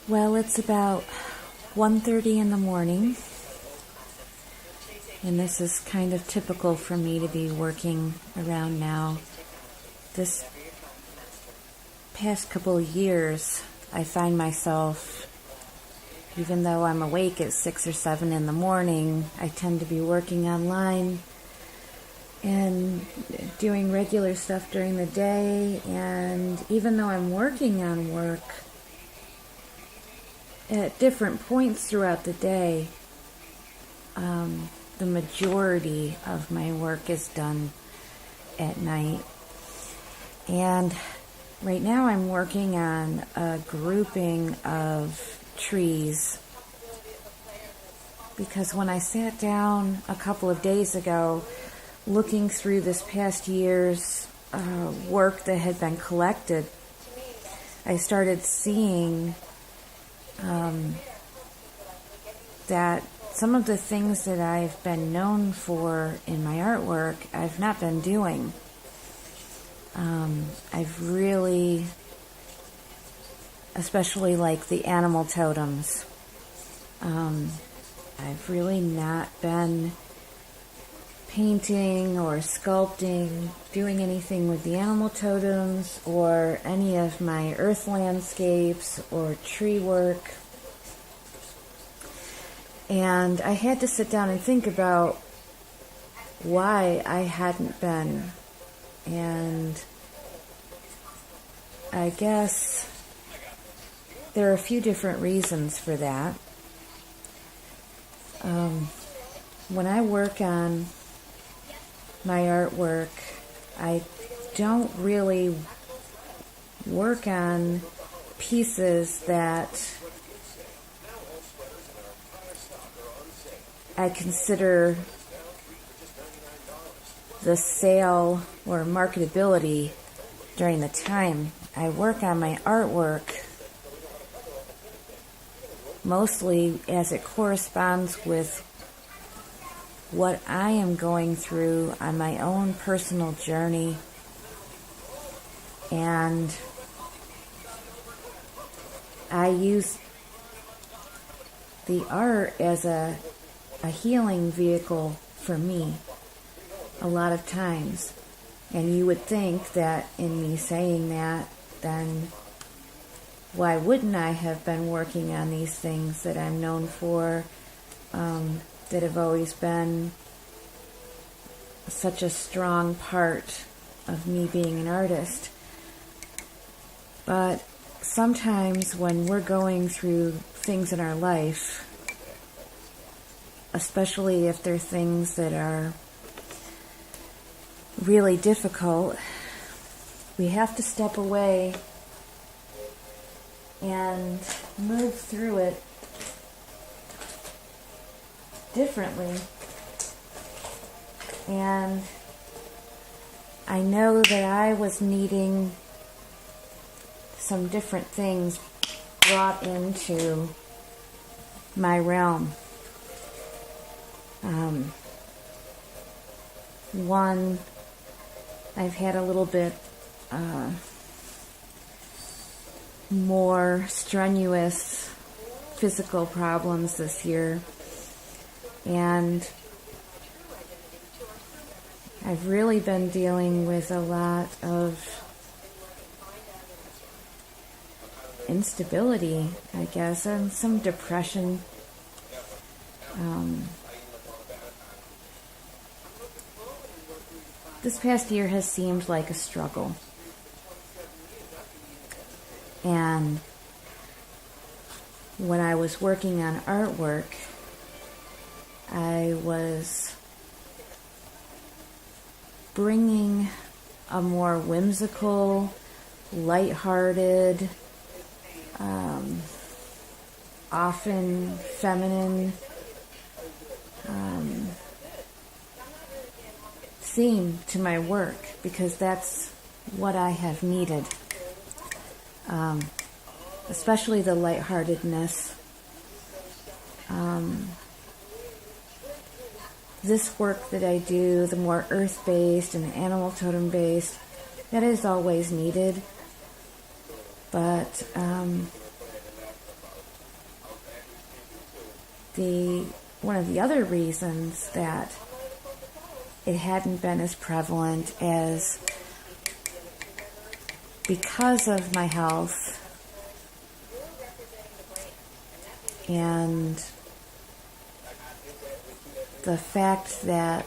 Well, it's about 1:30 in the morning, and this is kind of typical for me to be working around now. This past couple of years, I find myself, even though I'm awake at 6 or 7 in the morning, I tend to be working online and doing regular stuff during the day, and even though I'm working on work, at different points throughout the day, the majority of my work is done at night. And right now I'm working on a grouping of trees, because when I sat down a couple of days ago looking through this past year's work that had been collected, I started seeing that some of the things that I've been known for in my artwork, I've not been doing. I've really, especially like the animal totems, I've really not been painting or sculpting, doing anything with the animal totems or any of my earth landscapes or tree work. And I had to sit down and think about why I hadn't been. And I guess there are a few different reasons for that. When I work on my artwork, I don't really work on pieces that I consider the sale or marketability during the time. I work on my artwork mostly as it corresponds with what I am going through on my own personal journey, and I use the art as a healing vehicle for me a lot of times. And you would think that in me saying that, then why wouldn't I have been working on these things that I'm known for, that have always been such a strong part of me being an artist. But sometimes when we're going through things in our life, especially if they're things that are really difficult, we have to step away and move through it differently. And I know that I was needing some different things brought into my realm. One, I've had a little bit more strenuous physical problems this year, and I've really been dealing with a lot of instability, I guess, and some depression. This past year has seemed like a struggle. And when I was working on artwork, I was bringing a more whimsical, lighthearted, often feminine theme to my work, because that's what I have needed. Especially the lightheartedness. This work that I do, the more earth-based and animal totem-based, that is always needed. But one of the other reasons that it hadn't been as prevalent as because of my health and the fact that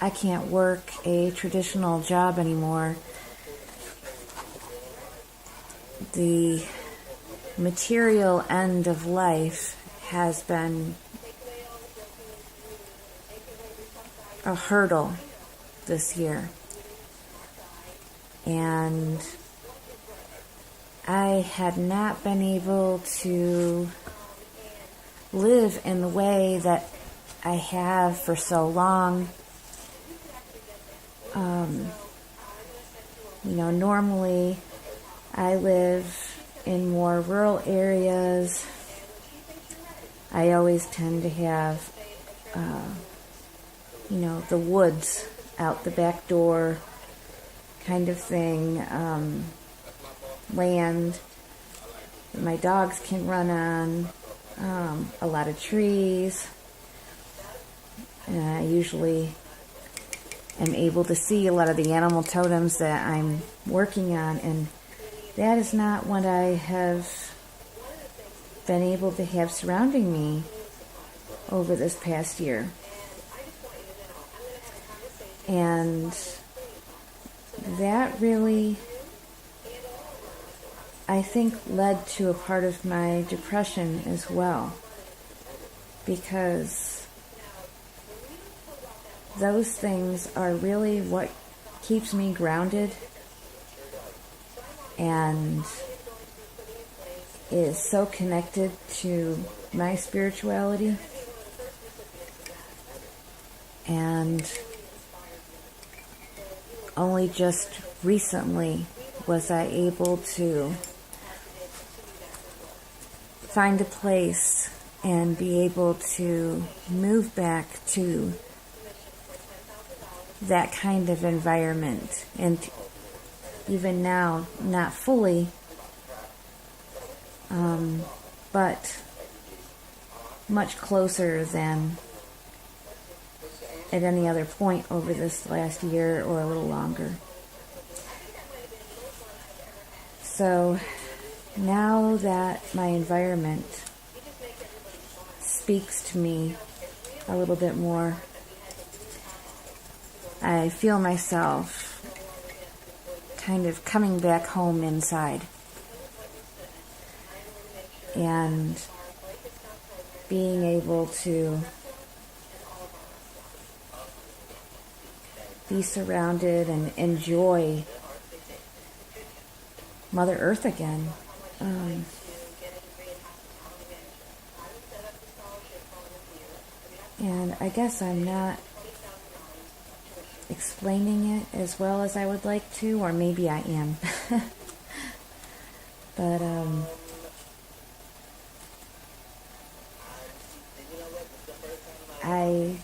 I can't work a traditional job anymore. The material end of life has been a hurdle this year. And I had not been able to live in the way that I have for so long. Normally I live in more rural areas. I always tend to have, the woods out the back door kind of thing, land that my dogs can run on, a lot of trees. And I usually am able to see a lot of the animal totems that I'm working on, and that is not what I have been able to have surrounding me over this past year. And that really, I think, led to a part of my depression as well, because those things are really what keeps me grounded and is so connected to my spirituality. And only just recently was I able to find a place and be able to move back to that kind of environment. And even now, not fully, but much closer than at any other point over this last year or a little longer. So now that my environment speaks to me a little bit more, I feel myself kind of coming back home inside and being able to be surrounded and enjoy Mother Earth again. And I guess I'm not explaining it as well as I would like to, or maybe I am. But I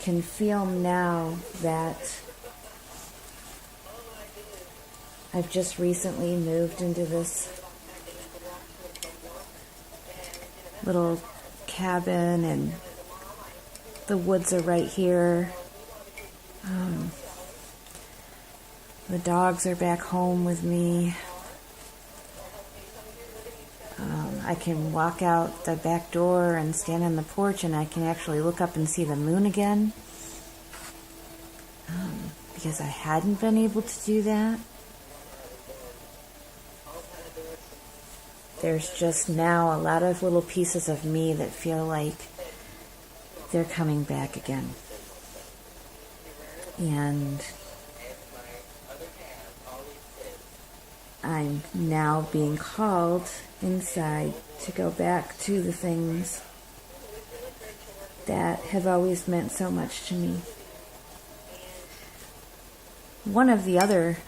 can feel now that I've just recently moved into this little cabin, and the woods are right here. The dogs are back home with me. I can walk out the back door and stand on the porch, and I can actually look up and see the moon again, because I hadn't been able to do that. There's just now a lot of little pieces of me that feel like they're coming back again. And I'm now being called inside to go back to the things that have always meant so much to me. One of the other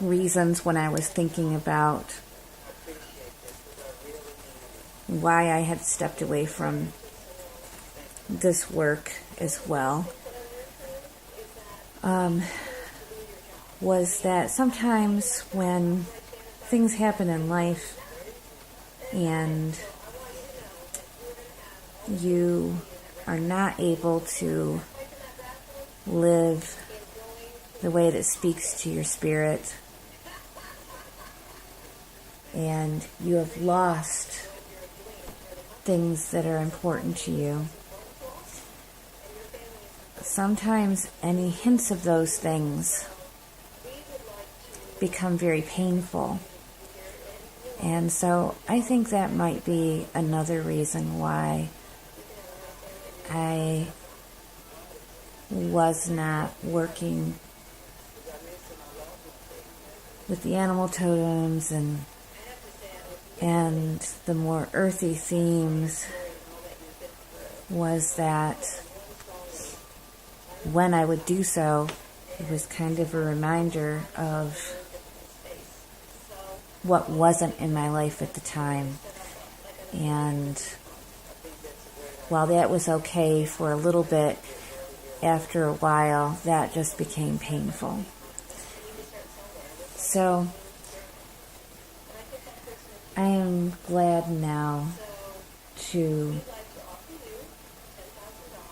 reasons when I was thinking about why I had stepped away from this work as well was that sometimes when things happen in life and you are not able to live the way that speaks to your spirit, and you have lost things that are important to you, sometimes any hints of those things become very painful. And so I think that might be another reason why I was not working with the animal totems and the more earthy themes, was that when I would do so, it was kind of a reminder of what wasn't in my life at the time. And while that was okay for a little bit, after a while, that just became painful. So I am glad now to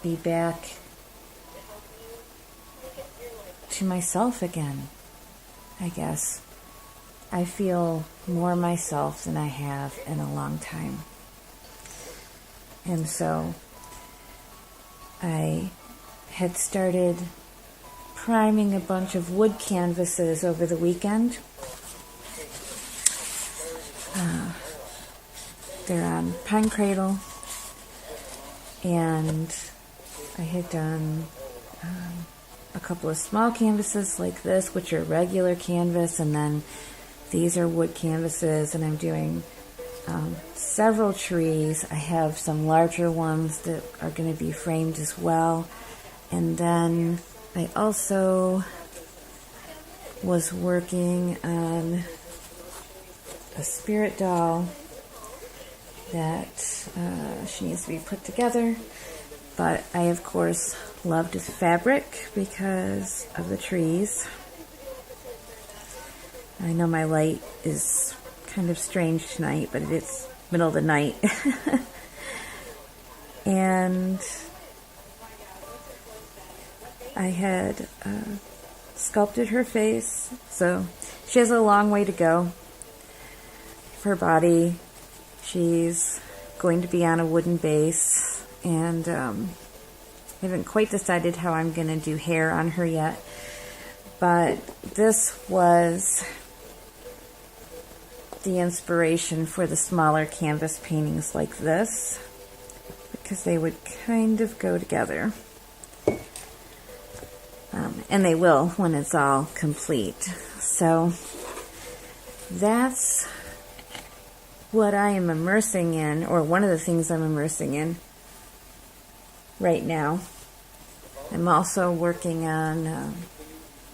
be back to myself again, I guess. I feel more myself than I have in a long time. And so I had started priming a bunch of wood canvases over the weekend. They're on Pine Cradle, and I had done a couple of small canvases like this, which are regular canvas, and then these are wood canvases, and I'm doing several trees. I have some larger ones that are going to be framed as well, and then I also was working on a spirit doll that she needs to be put together, but I of course loved the fabric because of the trees. I know my light is kind of strange tonight, but it's middle of the night. And I had sculpted her face, so she has a long way to go. Her body, she's going to be on a wooden base, and I haven't quite decided how I'm going to do hair on her yet, but this was the inspiration for the smaller canvas paintings like this, because they would kind of go together. And they will when it's all complete. So that's what I am immersing in, or one of the things I'm immersing in right now. I'm also working on a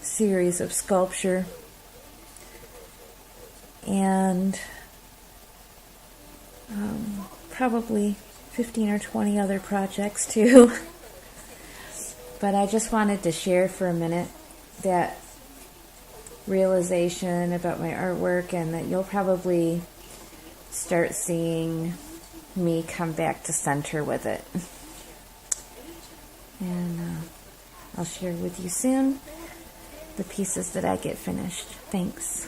series of sculpture and probably 15 or 20 other projects too. But I just wanted to share for a minute that realization about my artwork, and that you'll probably start seeing me come back to center with it. And I'll share with you soon the pieces that I get finished. Thanks.